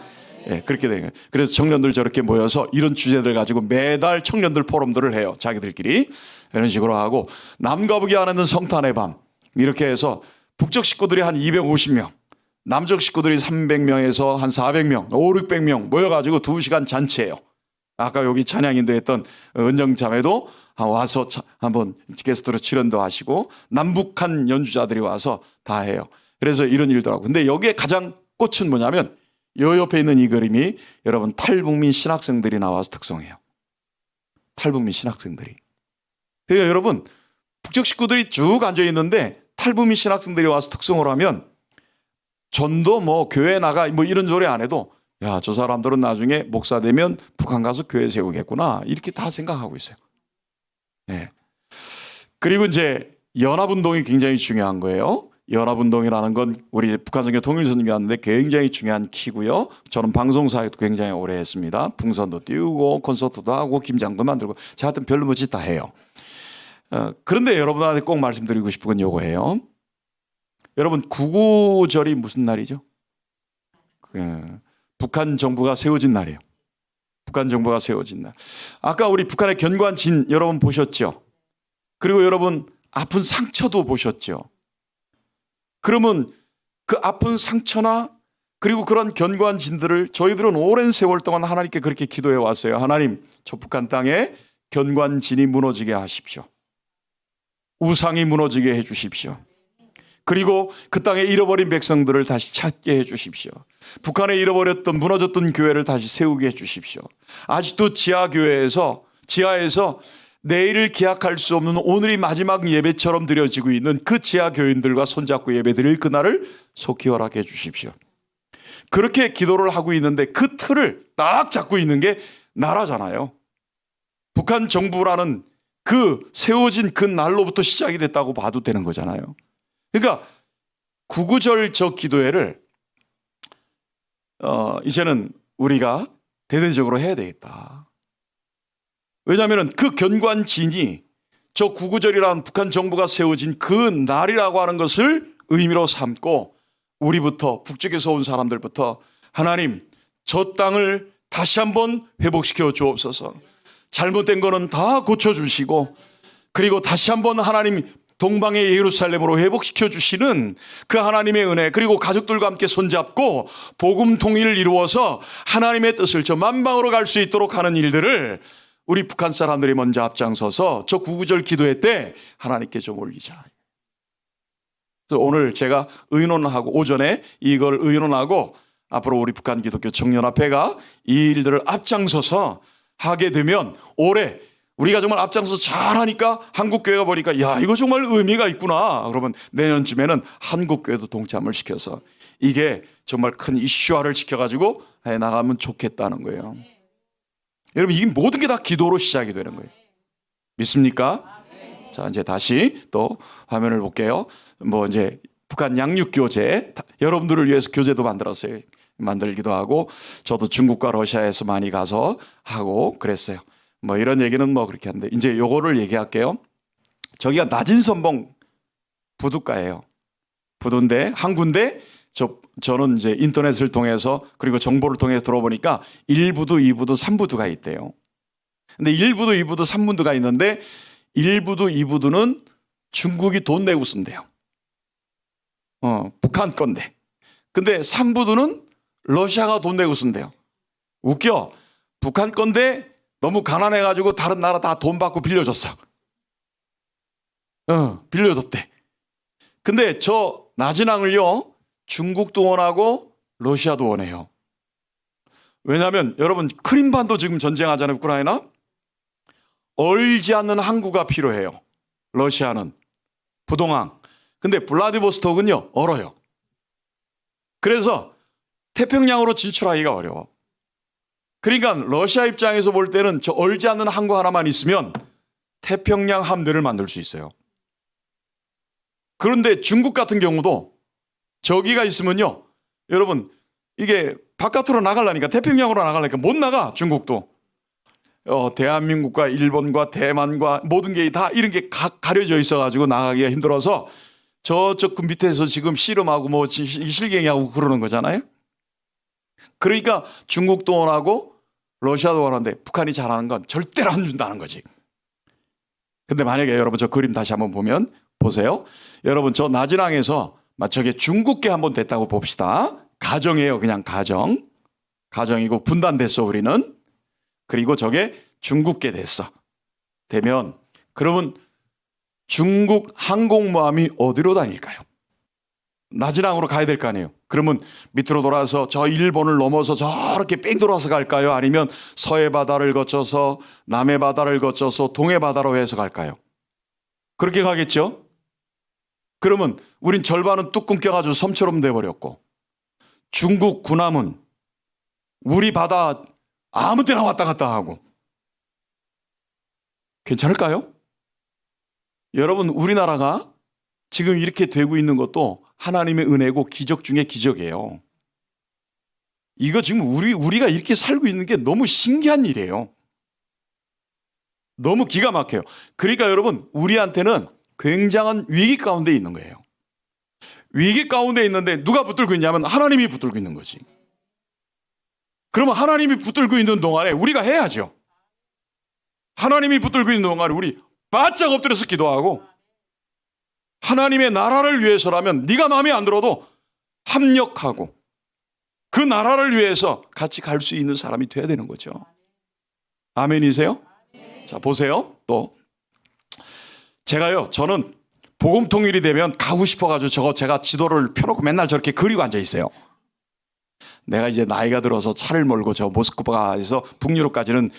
예, 그렇게 되는 거예요. 그래서 청년들 저렇게 모여서 이런 주제들 가지고 매달 청년들 포럼들을 해요. 자기들끼리. 이런 식으로 하고 남과 북이 하는 성탄의 밤 이렇게 해서 북쪽 식구들이 한 250명 남쪽 식구들이 300명에서 한 400명 500~600명 모여가지고 2시간 잔치예요. 아까 여기 찬양인도 했던 은정자매도 와서 한번 게스트로 출연도 하시고 남북한 연주자들이 와서 다 해요. 그래서 이런 일도 하고 근데 여기에 가장 꽃은 뭐냐면 요 옆에 있는 이 그림이 여러분 탈북민 신학생들이 나와서 특성해요. 탈북민 신학생들이. 그러니까 여러분 북쪽 식구들이 쭉 앉아 있는데 탈북민 신학생들이 와서 특성을 하면 전도 뭐 교회 나가 뭐 이런 소리 안 해도 야, 저 사람들은 나중에 목사 되면 북한 가서 교회 세우겠구나 이렇게 다 생각하고 있어요. 네. 그리고 이제 연합운동이 굉장히 중요한 거예요. 연합운동이라는 건 우리 북한선교 통일선교하는데 굉장히 중요한 키고요. 저는 방송사역도 굉장히 오래 했습니다. 풍선도 띄우고 콘서트도 하고 김장도 만들고 제가 하여튼 별로 뭐지 다 해요. 그런데 여러분한테 꼭 말씀드리고 싶은 건 요거예요. 여러분 구구절이 무슨 날이죠? 북한 정부가 세워진 날이에요. 북한 정부가 세워진 날. 아까 우리 북한의 견관진 여러분 보셨죠? 그리고 여러분 아픈 상처도 보셨죠? 그러면 그 아픈 상처나 그리고 그런 견관진들을 저희들은 오랜 세월 동안 하나님께 그렇게 기도해 왔어요. 하나님, 저 북한 땅에 견관진이 무너지게 하십시오. 우상이 무너지게 해 주십시오. 그리고 그 땅에 잃어버린 백성들을 다시 찾게 해 주십시오. 북한에 잃어버렸던 무너졌던 교회를 다시 세우게 해 주십시오. 아직도 지하에서 내일을 기약할 수 없는 오늘이 마지막 예배처럼 드려지고 있는 그 지하 교인들과 손잡고 예배드릴 그날을 속히 허락해 주십시오. 그렇게 기도를 하고 있는데 그 틀을 딱 잡고 있는 게 나라잖아요. 북한 정부라는 그 세워진 그 날로부터 시작이 됐다고 봐도 되는 거잖아요. 그러니까 구구절 저 기도회를 이제는 우리가 대대적으로 해야 되겠다. 왜냐하면 그 견관진이 저 구구절이라는 북한 정부가 세워진 그 날이라고 하는 것을 의미로 삼고 우리부터 북쪽에서 온 사람들부터 하나님 저 땅을 다시 한번 회복시켜 주옵소서. 잘못된 거는 다 고쳐주시고 그리고 다시 한번 하나님 동방의 예루살렘으로 회복시켜 주시는 그 하나님의 은혜 그리고 가족들과 함께 손잡고 복음 통일을 이루어서 하나님의 뜻을 저 만방으로 갈 수 있도록 하는 일들을 우리 북한 사람들이 먼저 앞장서서 저 구구절 기도회 때 하나님께 좀 올리자. 그래서 오늘 제가 의논하고 오전에 이걸 의논하고 앞으로 우리 북한 기독교 청년합회가 이 일들을 앞장서서 하게 되면 올해 우리가 정말 앞장서서 잘하니까 한국교회가 보니까 야 이거 정말 의미가 있구나. 그러면 내년쯤에는 한국교회도 동참을 시켜서 이게 정말 큰 이슈화를 시켜가지고 해나가면 좋겠다는 거예요. 여러분 이 모든 게 다 기도로 시작이 되는 거예요. 믿습니까? 자 이제 다시 또 화면을 볼게요. 뭐 이제 북한 양육교재 여러분들을 위해서 교재도 만들었어요. 만들기도 하고 저도 중국과 러시아에서 많이 가서 하고 그랬어요. 뭐 이런 얘기는 뭐 그렇게 하는데 이제 요거를 얘기할게요. 저기가 낮은 선봉 부두가예요. 부두인데 한 군데 저는 이제 인터넷을 통해서 그리고 정보를 통해서 들어보니까 1부두, 2부두, 3부두가 있대요. 근데 1부두, 2부두, 3부두가 있는데 1부두, 2부두는 중국이 돈 내고 쓴대요. 북한 건데. 근데 3부두는 러시아가 돈 내고 쓴대요. 웃겨. 북한 건데 너무 가난해가지고 다른 나라 다 돈 받고 빌려줬어. 빌려줬대. 근데 저 나진항을요 중국도 원하고 러시아도 원해요. 왜냐하면 여러분 크림반도 지금 전쟁하잖아요. 우크라이나. 얼지 않는 항구가 필요해요. 러시아는 부동항. 근데 블라디보스톡은요 얼어요. 그래서 태평양으로 진출하기가 어려워. 그러니까 러시아 입장에서 볼 때는 저 얼지 않는 항구 하나만 있으면 태평양 함대를 만들 수 있어요. 그런데 중국 같은 경우도 저기가 있으면요 여러분 이게 바깥으로 나가려니까 태평양으로 나가려니까 못 나가. 중국도 대한민국과 일본과 대만과 모든 게 다 이런 게 가려져 있어가지고 나가기가 힘들어서 저쪽 그 밑에서 지금 씨름하고 뭐 실갱이하고 그러는 거잖아요. 그러니까 중국도 원하고 러시아도 원하는데 북한이 잘하는 건 절대로 안 준다는 거지. 근데 만약에 여러분 저 그림 다시 한번 보면 보세요. 여러분 저 나진항에서 저게 중국계 한번 됐다고 봅시다. 가정이에요. 그냥 가정이고 분단됐어 우리는. 그리고 저게 중국계 됐어. 되면 그러면 중국 항공모함이 어디로 다닐까요? 나진항으로 가야 될 거 아니에요. 그러면 밑으로 돌아서 저 일본을 넘어서 저렇게 뺑 돌아서 갈까요? 아니면 서해 바다를 거쳐서 남해 바다를 거쳐서 동해 바다로 해서 갈까요? 그렇게 가겠죠? 그러면 우린 절반은 뚝 끊겨가지고 섬처럼 돼버렸고 중국 군함은 우리 바다 아무 때나 왔다 갔다 하고 괜찮을까요? 여러분 우리나라가 지금 이렇게 되고 있는 것도 하나님의 은혜고 기적 중에 기적이에요. 이거 지금 우리가 이렇게 살고 있는 게 너무 신기한 일이에요. 너무 기가 막혀요. 그러니까 여러분 우리한테는 굉장한 위기 가운데 있는 거예요. 위기 가운데 있는데 누가 붙들고 있냐면 하나님이 붙들고 있는 거지. 그러면 하나님이 붙들고 있는 동안에 우리가 해야죠. 하나님이 붙들고 있는 동안에 우리 바짝 엎드려서 기도하고 하나님의 나라를 위해서라면 네가 마음에 안 들어도 합력하고 그 나라를 위해서 같이 갈 수 있는 사람이 돼야 되는 거죠. 아멘이세요? 자 보세요. 또 제가요 저는 복음 통일이 되면 가고 싶어가지고 제가 지도를 펴놓고 맨날 저렇게 그리고 앉아 있어요. 내가 이제 나이가 들어서 차를 몰고 저 모스크바에서 북유럽까지는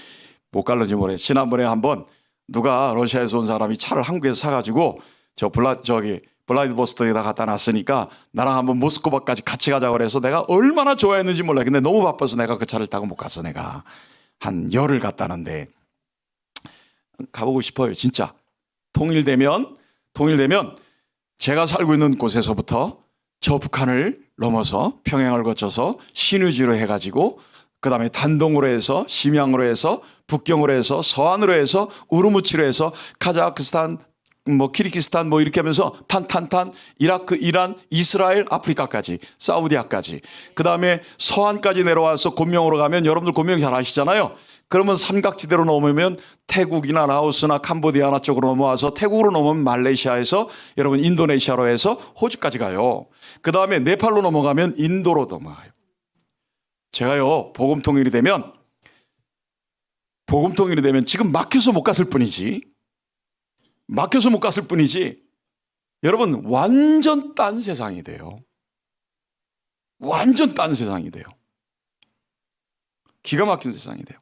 못 갈는지 모르겠어요. 지난번에 한번 누가 러시아에서 온 사람이 차를 한국에서 사가지고 블라디보스톡에다 갖다 놨으니까 나랑 한번 모스크바까지 같이 가자고 그래서 내가 얼마나 좋아했는지 몰라요. 근데 너무 바빠서 내가 그 차를 타고 못 갔어. 내가 한 열흘 갔다는데 가보고 싶어요. 진짜. 통일되면 제가 살고 있는 곳에서부터 저 북한을 넘어서 평양을 거쳐서 신의주로 해가지고 그 다음에 단동으로 해서 심양으로 해서 북경으로 해서 서안으로 해서 우르무치로 해서 카자흐스탄 뭐 키르기스탄 뭐 이렇게 하면서 탄 이라크 이란 이스라엘 아프리카까지 사우디아까지 그 다음에 서안까지 내려와서 곤명으로 가면 여러분들 곤명 잘 아시잖아요. 그러면 삼각지대로 넘으면 태국이나 라오스나 캄보디아나 쪽으로 넘어와서 태국으로 넘으면 말레이시아에서 여러분 인도네시아로 해서 호주까지 가요. 그 다음에 네팔로 넘어가면 인도로 넘어가요. 제가요 복음 통일이 되면 지금 막혀서 못 갔을 뿐이지 여러분 완전 딴 세상이 돼요. 완전 딴 세상이 돼요. 기가 막힌 세상이 돼요.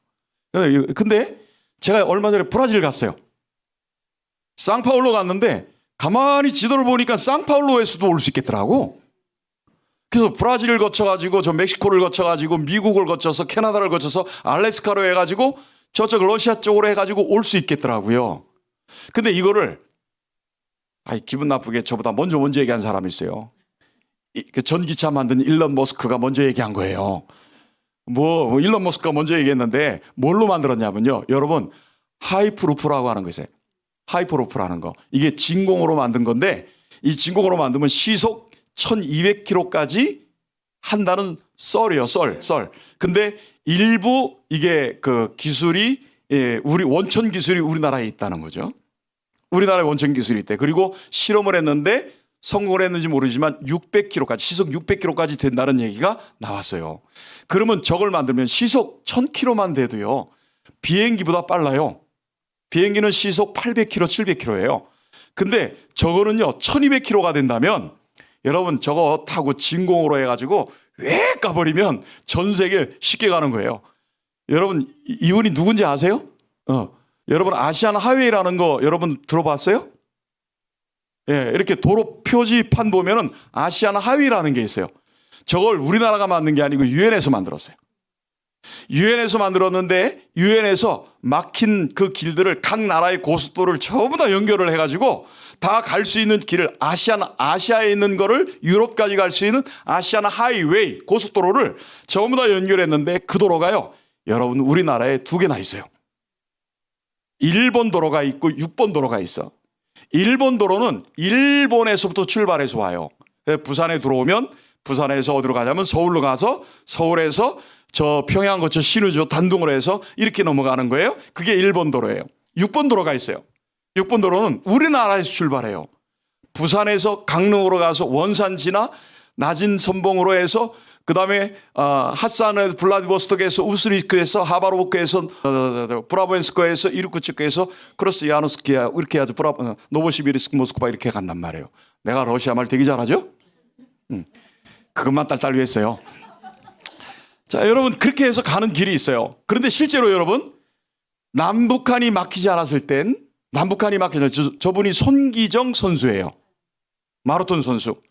근데 제가 얼마 전에 브라질 갔어요. 상파울로 갔는데 가만히 지도를 보니까 상파울로에서도 올 수 있겠더라고. 그래서 브라질을 거쳐가지고 저 멕시코를 거쳐가지고 미국을 거쳐서 캐나다를 거쳐서 알래스카로 해가지고 저쪽 러시아 쪽으로 해가지고 올 수 있겠더라고요. 근데 이거를 기분 나쁘게 저보다 먼저 얘기한 사람이 있어요. 그 전기차 만든 일론 머스크가 먼저 얘기한 거예요. 뭐 일론 머스크가 먼저 얘기했는데 뭘로 만들었냐면요. 여러분 하이프루프라고 하는 것이에요. 하이프루프라는 거. 이게 진공으로 만든 건데 이 진공으로 만들면 시속 1200km까지 한다는 썰이에요. 썰. 근데 일부 이게 그 기술이 우리 원천 기술이 우리나라에 있다는 거죠. 우리나라에 원천 기술이 있대. 그리고 실험을 했는데 성공을 했는지 모르지만 600km까지 시속 600km까지 된다는 얘기가 나왔어요. 그러면 저걸 만들면 시속 1000km만 돼도요. 비행기보다 빨라요. 비행기는 시속 800km, 700km예요. 근데 저거는요. 1200km가 된다면 여러분 저거 타고 진공으로 해가지고 왜 가버리면 전 세계 쉽게 가는 거예요. 여러분 이분이 누군지 아세요? 여러분 아시안 하이웨이라는 거 여러분 들어봤어요? 예, 이렇게 도로 표지판 보면은 아시안 하이웨이라는 게 있어요. 저걸 우리나라가 만든 게 아니고 유엔에서 만들었어요. 유엔에서 만들었는데 유엔에서 막힌 그 길들을 각 나라의 고속도로를 전부 다 연결을 해가지고 다 갈 수 있는 길을 아시아에 있는 거를 유럽까지 갈 수 있는 아시안 하이웨이 고속도로를 전부 다 연결했는데 그 도로가요. 여러분 우리나라에 2개나 있어요. 1번 도로가 있고 6번 도로가 있어. 1번 도로는 일본에서부터 출발해서 와요. 부산에 들어오면 부산에서 어디로 가냐면 서울로 가서 서울에서 저 평양 거쳐 신의주 단둥으로 해서 이렇게 넘어가는 거예요. 그게 1번 도로예요. 6번 도로가 있어요. 6번 도로는 우리나라에서 출발해요. 부산에서 강릉으로 가서 원산 지나 낮은 선봉으로 해서 그 다음에 핫산에서 블라디보스톡에서 우스리크에서 하바로브크에서 브라보엔스크에서 이르쿠츠크에서 크로스야노스키야 이렇게 해야죠. 노보시비르스크 모스크바 이렇게 간단 말이에요. 내가 러시아 말 되게 잘하죠? 그것만 딸딸 외웠어요. 자, 여러분 그렇게 해서 가는 길이 있어요. 그런데 실제로 여러분 남북한이 막히지 않았을 땐 저분이 손기정 선수예요. 마라톤 선수.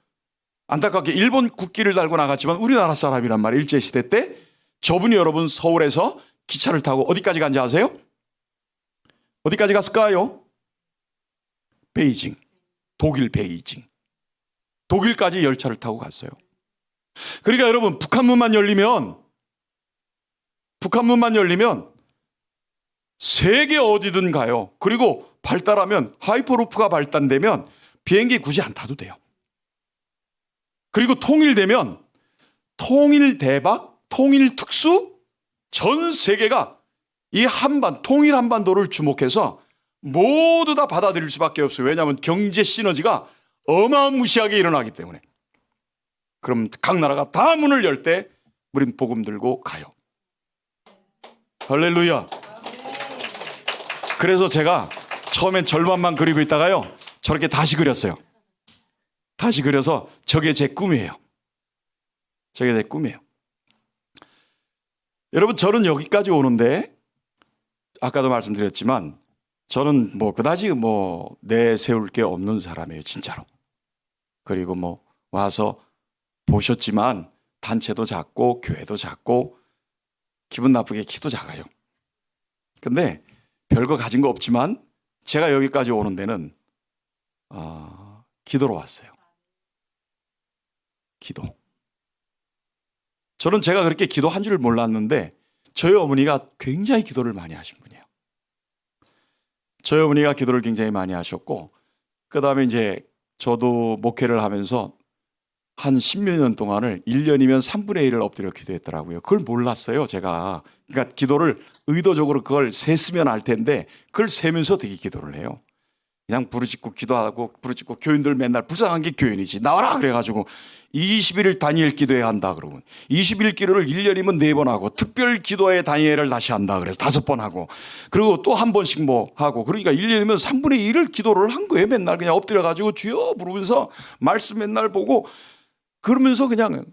안타깝게 일본 국기를 달고 나갔지만 우리나라 사람이란 말이에요. 일제시대 때 저분이 여러분 서울에서 기차를 타고 어디까지 간지 아세요? 어디까지 갔을까요? 베이징. 독일 베이징. 독일까지 열차를 타고 갔어요. 그러니까 여러분 북한문만 열리면 세계 어디든 가요. 그리고 발달하면 하이퍼루프가 발달되면 비행기 굳이 안 타도 돼요. 그리고 통일되면 통일대박, 통일특수 전 세계가 이 통일 한반도를 주목해서 모두 다 받아들일 수밖에 없어요. 왜냐하면 경제 시너지가 어마무시하게 일어나기 때문에. 그럼 각 나라가 다 문을 열 때 우린 복음 들고 가요. 할렐루야. 그래서 제가 처음엔 절반만 그리고 있다가요. 저렇게 다시 그렸어요. 다시 그려서 저게 제 꿈이에요. 저게 제 꿈이에요. 여러분 저는 여기까지 오는데 아까도 말씀드렸지만 저는 그다지 내세울 게 없는 사람이에요. 진짜로. 그리고 와서 보셨지만 단체도 작고 교회도 작고 기분 나쁘게 키도 작아요. 근데 별거 가진 거 없지만 제가 여기까지 오는 데는 기도로 왔어요. 기도. 저는 제가 그렇게 기도한 줄 몰랐는데 저희 어머니가 굉장히 기도를 많이 하신 분이에요. 저희 어머니가 기도를 굉장히 많이 하셨고, 그 다음에 이제 저도 목회를 하면서 한 10몇 년 동안을 1년이면 3분의 1을 엎드려 기도했더라고요. 그걸 몰랐어요, 제가. 그러니까 기도를 의도적으로 그걸 셌으면 알 텐데 그걸 세면서 되게 기도를 해요. 그냥 부르짖고 기도하고 부르짖고, 교인들 맨날 불쌍한 게 교인이지 나와라 그래가지고 21일 다니엘 기도해야 한다 그러고 21일 기도를 1년이면 4번 하고, 특별 기도회 다니엘을 다시 한다 그래서 5번 하고, 그리고 또 한 번씩 뭐 하고, 그러니까 1년이면 3분의 1을 기도를 한 거예요. 맨날 그냥 엎드려가지고 주여 부르면서 말씀 맨날 보고, 그러면서 그냥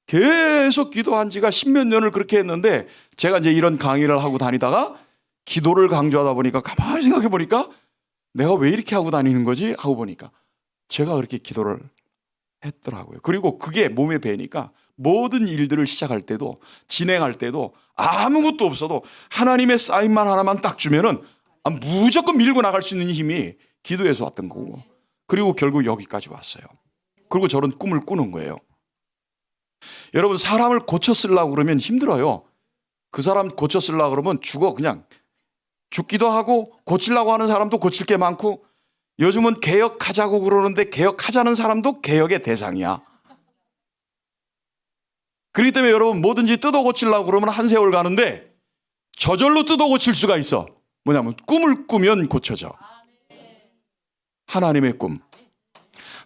계속 기도한 지가 10몇 년을 그렇게 했는데, 제가 이제 이런 강의를 하고 다니다가 기도를 강조하다 보니까 가만히 생각해 보니까 내가 왜 이렇게 하고 다니는 거지 하고 보니까 제가 그렇게 기도를 했더라고요. 그리고 그게 몸에 배니까 모든 일들을 시작할 때도 진행할 때도 아무것도 없어도 하나님의 사인만 하나만 딱 주면은 무조건 밀고 나갈 수 있는 힘이 기도에서 왔던 거고, 그리고 결국 여기까지 왔어요. 그리고 저런 꿈을 꾸는 거예요. 여러분, 사람을 고쳐 쓰려고 그러면 힘들어요. 그 사람 고쳐 쓰려고 그러면 죽어. 그냥 죽기도 하고, 고치려고 하는 사람도 고칠 게 많고, 요즘은 개혁하자고 그러는데 개혁하자는 사람도 개혁의 대상이야. 그렇기 때문에 여러분, 뭐든지 뜯어 고치려고 그러면 한 세월 가는데 저절로 뜯어 고칠 수가 있어. 뭐냐면 꿈을 꾸면 고쳐져. 하나님의 꿈.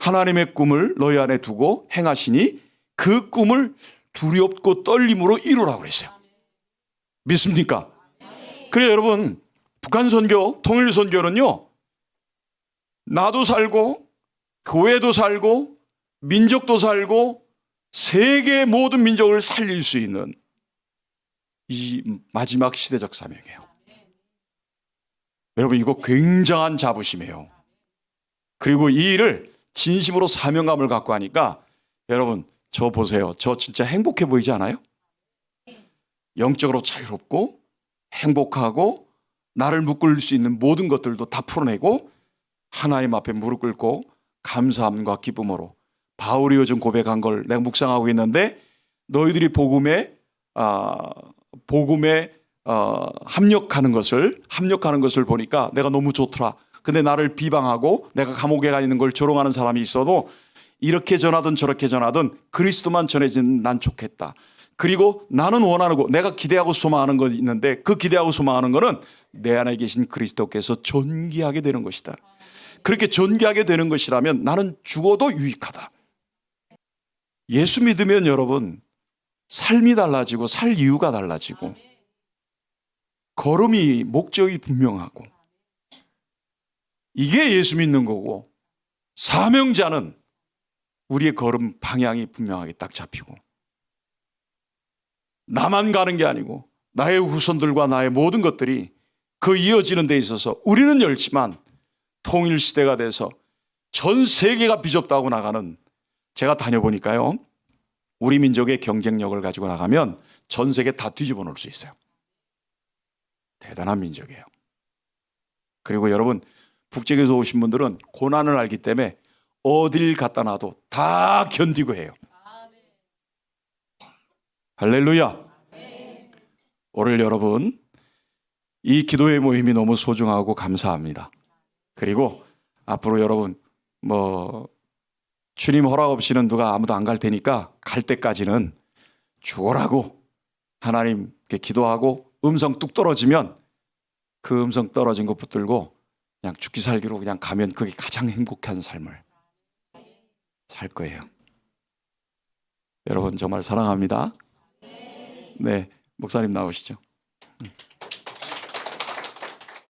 하나님의 꿈을 너희 안에 두고 행하시니 그 꿈을 두렵고 떨림으로 이루라고 그랬어요. 믿습니까? 그래 여러분, 북한 선교, 통일 선교는요, 나도 살고 교회도 살고 민족도 살고 세계 모든 민족을 살릴 수 있는 이 마지막 시대적 사명이에요. 여러분, 이거 굉장한 자부심이에요. 그리고 이 일을 진심으로 사명감을 갖고 하니까 여러분, 저 보세요. 저 진짜 행복해 보이지 않아요? 영적으로 자유롭고 행복하고 나를 묶을 수 있는 모든 것들도 다 풀어내고 하나님 앞에 무릎 꿇고 감사함과 기쁨으로, 바울이 요즘 고백한 걸 내가 묵상하고 있는데, 너희들이 복음에 합력하는 것을 보니까 내가 너무 좋더라. 근데 나를 비방하고 내가 감옥에 가 있는 걸 조롱하는 사람이 있어도 이렇게 전하든 저렇게 전하든 그리스도만 전해지는 난 좋겠다. 그리고 나는 원하는 거, 내가 기대하고 소망하는 거 있는데 그 기대하고 소망하는 거는 내 안에 계신 그리스도께서 존귀하게 되는 것이다. 그렇게 존귀하게 되는 것이라면 나는 죽어도 유익하다. 예수 믿으면 여러분, 삶이 달라지고 살 이유가 달라지고 걸음이 목적이 분명하고, 이게 예수 믿는 거고, 사명자는 우리의 걸음 방향이 분명하게 딱 잡히고, 나만 가는 게 아니고 나의 후손들과 나의 모든 것들이 그 이어지는 데 있어서 우리는 열지만 통일 시대가 돼서 전 세계가 비좁다고 나가는, 제가 다녀보니까요, 우리 민족의 경쟁력을 가지고 나가면 전 세계 다 뒤집어 놓을 수 있어요. 대단한 민족이에요. 그리고 여러분, 북쪽에서 오신 분들은 고난을 알기 때문에 어딜 갖다 놔도 다 견디고 해요. 할렐루야. 오늘 여러분, 이 기도의 모임이 너무 소중하고 감사합니다. 그리고 앞으로 여러분, 주님 허락 없이는 누가 아무도 안 갈 테니까 갈 때까지는 죽어라고 하나님께 기도하고, 음성 뚝 떨어지면 그 음성 떨어진 거 붙들고 그냥 죽기 살기로 그냥 가면 그게 가장 행복한 삶을 살 거예요. 여러분 정말 사랑합니다. 네, 목사님 나오시죠.